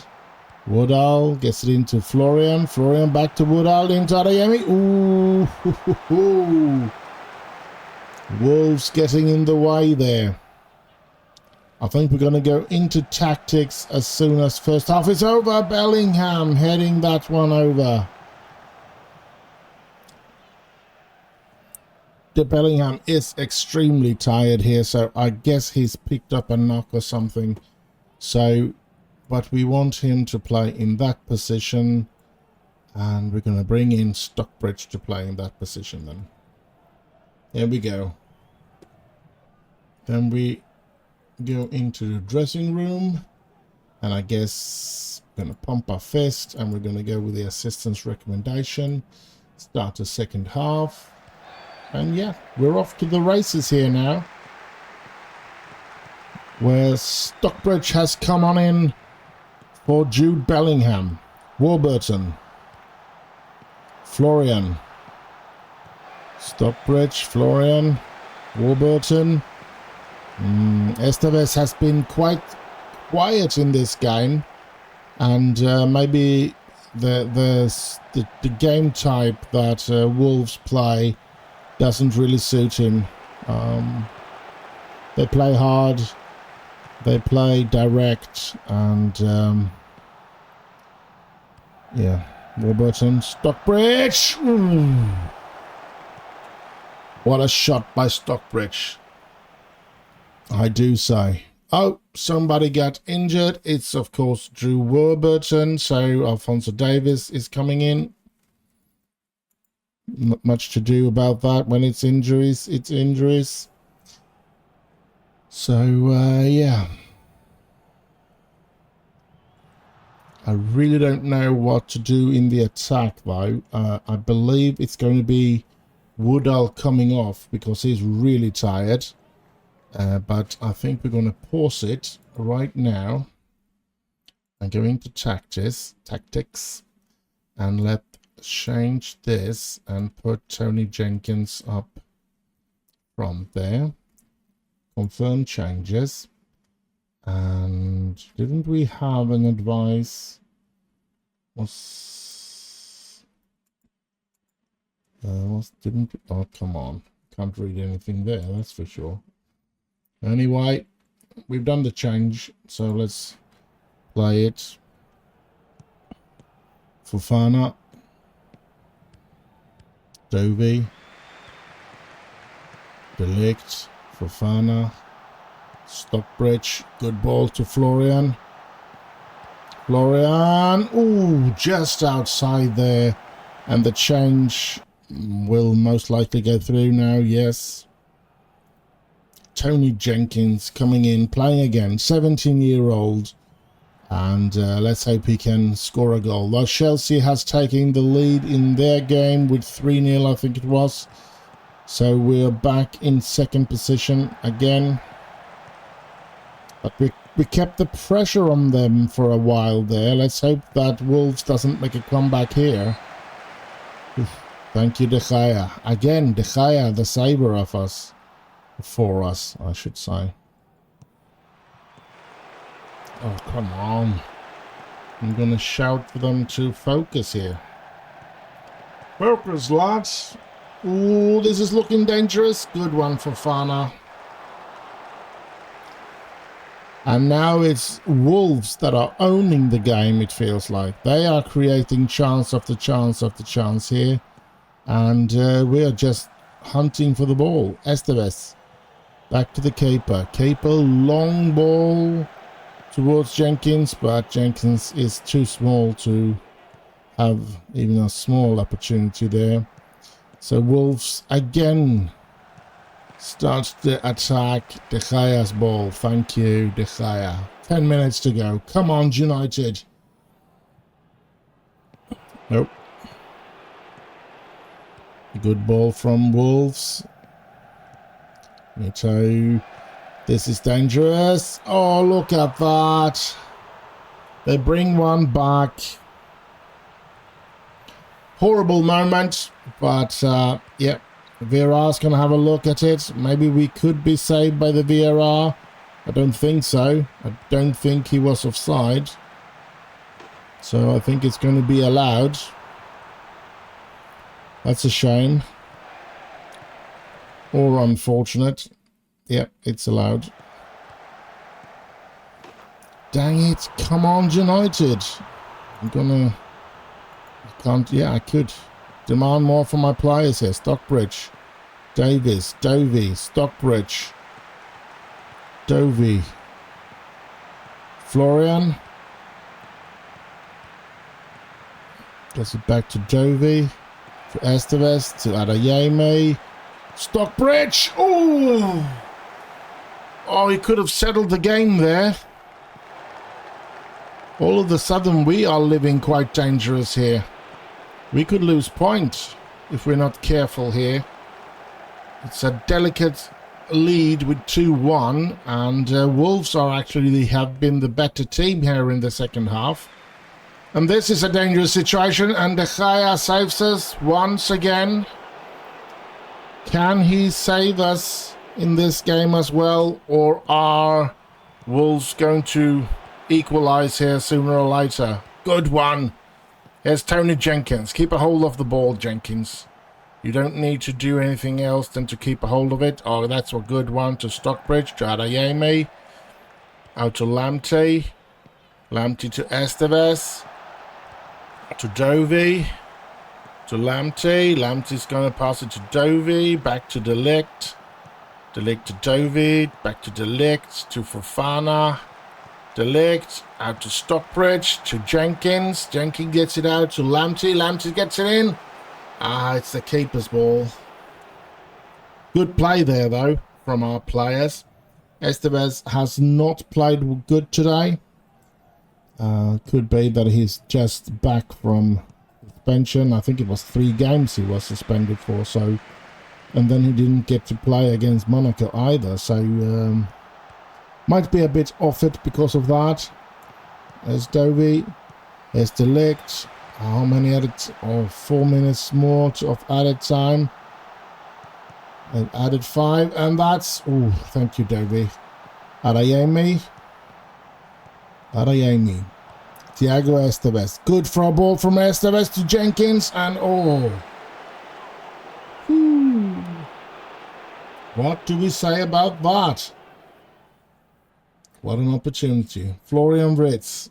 Woodall gets it into Florian. Florian back to Woodall, into Adeyemi. Ooh, hoo, hoo, hoo. Wolves getting in the way there. I think we're going to go into tactics as soon as first half is over. Bellingham heading that one over. The Bellingham is extremely tired here, so I guess he's picked up a knock or something. So, but we want him to play in that position, and we're going to bring in Stockbridge to play in that position then. There we go. Then we go into the dressing room, and I guess we're going to pump our fist, and we're going to go with the assistant's recommendation. Start the second half. And yeah, we're off to the races here now, where Stockbridge has come on in for Jude Bellingham. Warburton, Florian, Stockbridge, Florian, Warburton. Estevez has been quite quiet in this game, and maybe the game type that Wolves play doesn't really suit him. They play hard, they play direct, and yeah, Warburton, Stockbridge. What a shot by Stockbridge, I do say. Oh, somebody got injured. It's of course Drew Warburton, so Alphonso Davies is coming in. Not much to do about that. When it's injuries, it's injuries. So yeah, I really don't know what to do in the attack though. I believe it's going to be Woodall coming off because he's really tired. But I think we're going to pause it right now and go into tactics, and let's change this and put Tony Jenkins up from there. Confirm changes. And didn't we have an advice? Didn't, oh come on, can't read anything there, that's for sure. Anyway, we've done the change, so let's play it. Fofana. Dovey. De Ligt. Fofana. Stockbridge. Good ball to Florian. Florian. Ooh, just outside there. And the change will most likely go through now, yes. Tony Jenkins coming in, playing again, 17-year-old. And let's hope he can score a goal. Though Chelsea has taken the lead in their game with 3-0, I think it was. So we're back in second position again. But we kept the pressure on them for a while there. Let's hope that Wolves doesn't make a comeback here. Oof, thank you, De Gea. Again, De Gea, the saver of us. For us, I should say. Oh, come on. I'm going to shout for them to focus here. Focus, lads. Ooh, this is looking dangerous. Good one for Fofana. And now it's Wolves that are owning the game, it feels like. They are creating chance after chance after chance here. And we are just hunting for the ball. Esteves. Back to the keeper. Keeper, long ball towards Jenkins, but Jenkins is too small to have even a small opportunity there. So Wolves again starts the attack. De Gea's ball. Thank you, De Gea. 10 minutes to go. Come on, United. Nope. Good ball from Wolves. Mito. This is dangerous. Oh, look at that. They bring one back. Horrible moment. But, yeah. VAR's going to have a look at it. Maybe we could be saved by the VAR. I don't think so. I don't think he was offside. So I think it's going to be allowed. That's a shame. Or unfortunate. Yeah, it's allowed. Dang it. Come on, United. I'm gonna... I can't... Yeah, I could. Demand more from my players here. Stockbridge. Davis. Dovey. Stockbridge. Dovey. Florian. Gets it back to Dovey. To Esteves. To Adeyemi. Stockbridge! Oh! Oh, he could have settled the game there. All of a sudden, we are living quite dangerous here. We could lose point if we're not careful here. It's a delicate lead with 2-1, and Wolves are actually have been the better team here in the second half. And this is a dangerous situation, and De Gea saves us once again. Can he save us in this game as well, or are Wolves going to equalize here sooner or later? Good one. Here's Tony Jenkins. Keep a hold of the ball, Jenkins. You don't need to do anything else than to keep a hold of it. Oh, that's a good one to Stockbridge, to Adeyemi. Out to Lamptey. Lamptey to Esteves. To Dovey. To Lamptey. Lamptey's going to pass it to Dovey. Back to De Ligt. De Ligt to Dovey. Back to De Ligt. To Fofana. De Ligt. Out to Stockbridge. To Jenkins. Jenkins gets it out to Lamptey. Lamptey gets it in. Ah, it's the keeper's ball. Good play there, though, from our players. Esteves has not played good today. Could be that he's just back from suspension. I think it was 3 games he was suspended for. So, and then he didn't get to play against Monaco either. So, might be a bit off it because of that. There's Dovey. There's De Ligt. How many added? 4 minutes more of added time. And added 5, and that's... Oh, thank you, Dovey. Adeyemi. Thiago Esteves. Good for a ball from Esteves to Jenkins, and oh. What do we say about that? What an opportunity. Florian Wirtz.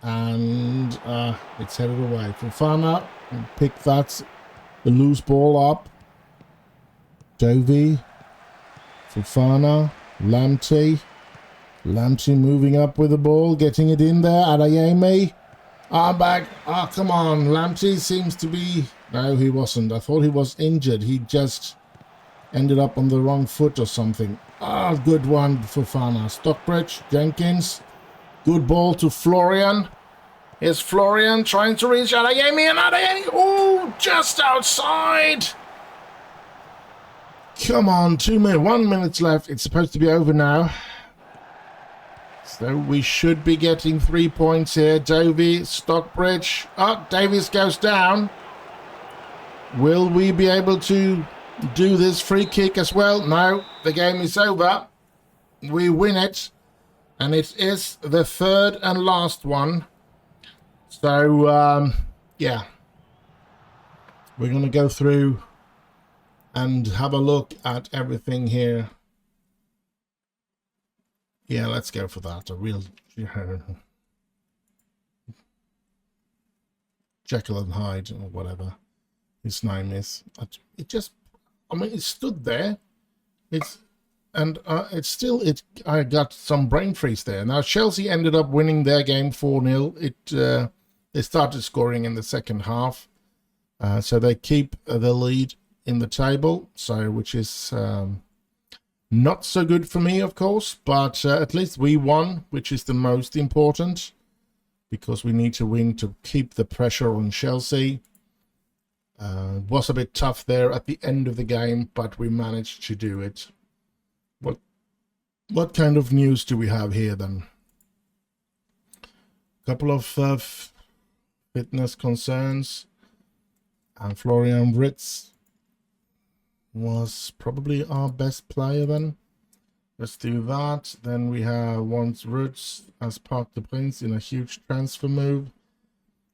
And it's headed away. Fofana pick that the loose ball up. Dovey, Fofana, Lamptey moving up with the ball, getting it in there. Adeyemi, back. Come on. Lamptey seems to be... No, he wasn't. I thought he was injured. He just ended up on the wrong foot or something. Good one, Fofana. Stockbridge, Jenkins. Good ball to Florian. Here's Florian trying to reach Adeyemi, and Adeyemi, just outside. Come on, 1 minute left. It's supposed to be over now. So we should be getting 3 points here. Dovey, Stockbridge. Davies goes down. Will we be able to do this free kick as well? No, the game is over. We win it. And it is the third and last one. So, yeah. We're going to go through and have a look at everything here. Yeah, let's go for that. A real Jekyll and Hyde or whatever his name is. It just, I mean, it stood there. I got some brain freeze there. Now, Chelsea ended up winning their game 4-0. They started scoring in the second half. So they keep the lead in the table, which is not so good for me, of course, but at least we won, which is the most important, because we need to win to keep the pressure on Chelsea. It was a bit tough there at the end of the game, but we managed to do it. What kind of news do we have here then? A couple of fitness concerns, and Florian Wirtz was probably our best player then. Let's do that. Then we have Wants Wirtz as Parc des Princes in a huge transfer move.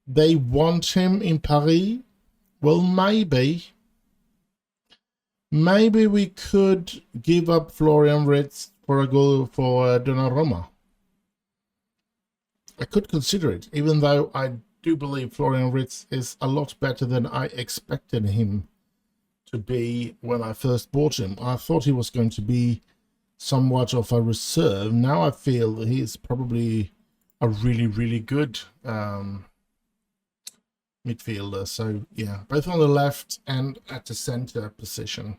They want him in Paris. Well, maybe we could give up Florian Wirtz for a goal for Donnarumma. I could consider it, even though I do believe Florian Wirtz is a lot better than I expected him to be when I first bought him. I thought he was going to be somewhat of a reserve. Now I feel that he is probably a really, really good midfielder. So, yeah, both on the left and at the center position.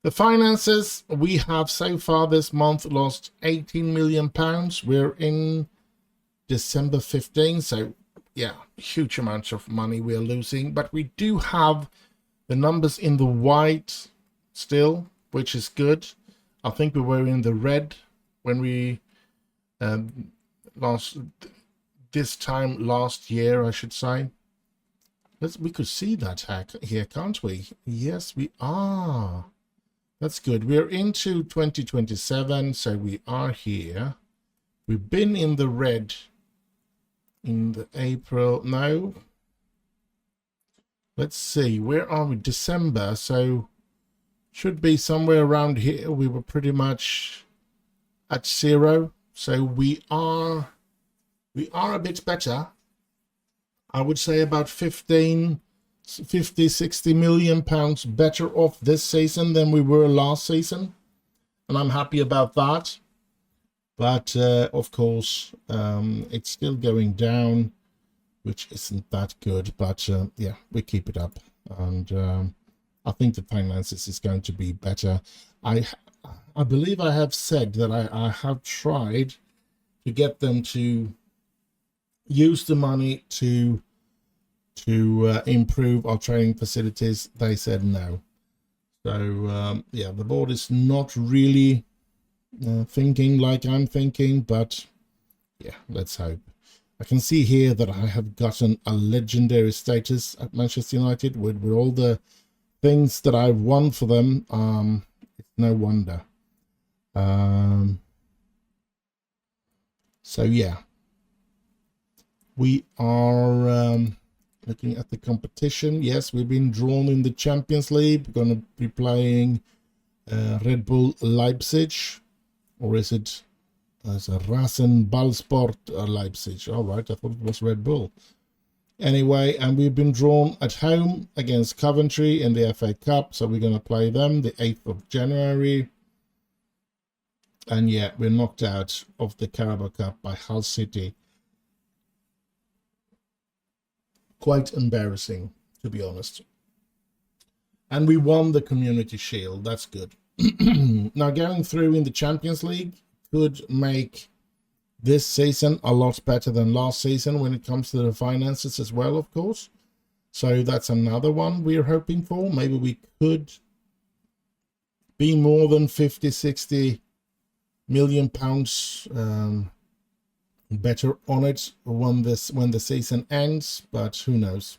The finances, we have so far this month lost £18 million. We're in December 15, so yeah, huge amounts of money we are losing. But we do have the numbers in the white still, which is good. I think we were in the red when we this time last year, I should say. We could see that hack here, can't we? Yes, we are. That's good. We're into 2027, so we are here. We've been in the red in the April. No. Let's see. Where are we? December. So should be somewhere around here. We were pretty much at 0. So we are a bit better. I would say about 50, 60 million pounds better off this season than we were last season, and I'm happy about that. But of course, it's still going down, which isn't that good. But yeah, we keep it up, and I think the finances is going to be better. I believe I have said that I have tried to get them to use the money to improve our training facilities. They said no. So yeah, the board is not really thinking like I'm thinking, but yeah, let's hope. I can see here that I have gotten a legendary status at Manchester United with all the things that I've won for them. It's no wonder. So yeah, we are looking at the competition. Yes, we've been drawn in the Champions League. We're going to be playing Red Bull Leipzig, or is it There's a Rasenballsport Leipzig. All right, I thought it was Red Bull. Anyway, and we've been drawn at home against Coventry in the FA Cup, so we're going to play them the 8th of January. And yeah, we're knocked out of the Carabao Cup by Hull City. Quite embarrassing, to be honest. And we won the Community Shield. That's good. Now, going through in the Champions League could make this season a lot better than last season when it comes to the finances as well, of course. So that's another one we're hoping for. Maybe we could be more than 50-60 million pounds better on it when the season ends, but who knows.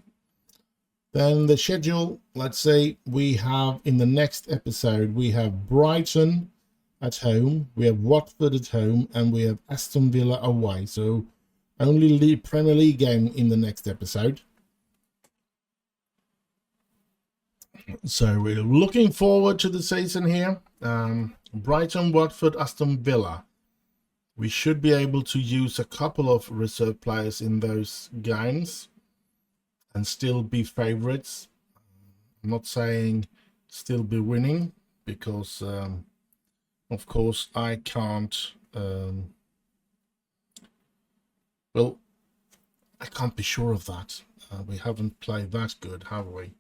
Then the schedule, let's say we have in the next episode, we have Brighton at home, we have Watford at home, and we have Aston Villa away. So only Premier League game in the next episode. So we're looking forward to the season here. Brighton, Watford, Aston Villa. We should be able to use a couple of reserve players in those games and still be favourites. I'm not saying still be winning, because of course I can't well, I can't be sure of that. We haven't played that good, have we,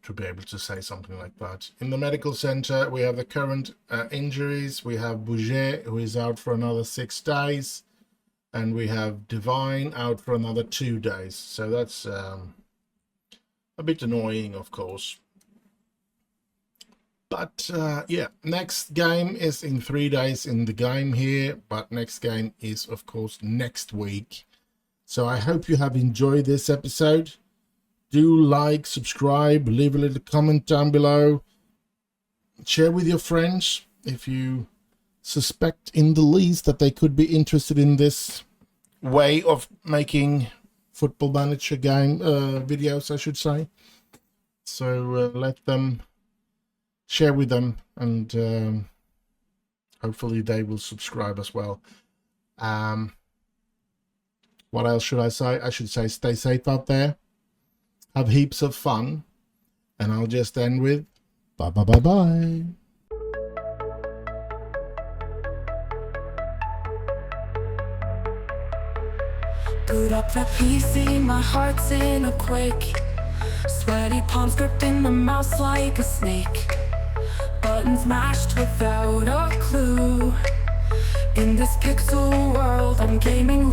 to be able to say something like that. In the medical center, we have the current injuries. We have Bouget, who is out for another 6 days, and we have Divine out for another 2 days. So that's a bit annoying, of course. But yeah, next game is in 3 days in the game here, but next game is, of course, next week. So I hope you have enjoyed this episode. Do like, subscribe, leave a little comment down below. Share with your friends if you suspect in the least that they could be interested in this way of making Football Manager game videos, I should say. So let them share with them, and hopefully they will subscribe as well. What else should I say? I should say stay safe out there. Have heaps of fun. And I'll just end with bye bye bye bye. Boot up the PC, my heart's in a quake. Sweaty palms gripping the mouse like a snake. Buttons mashed without a clue. In this pixel world, I'm gaming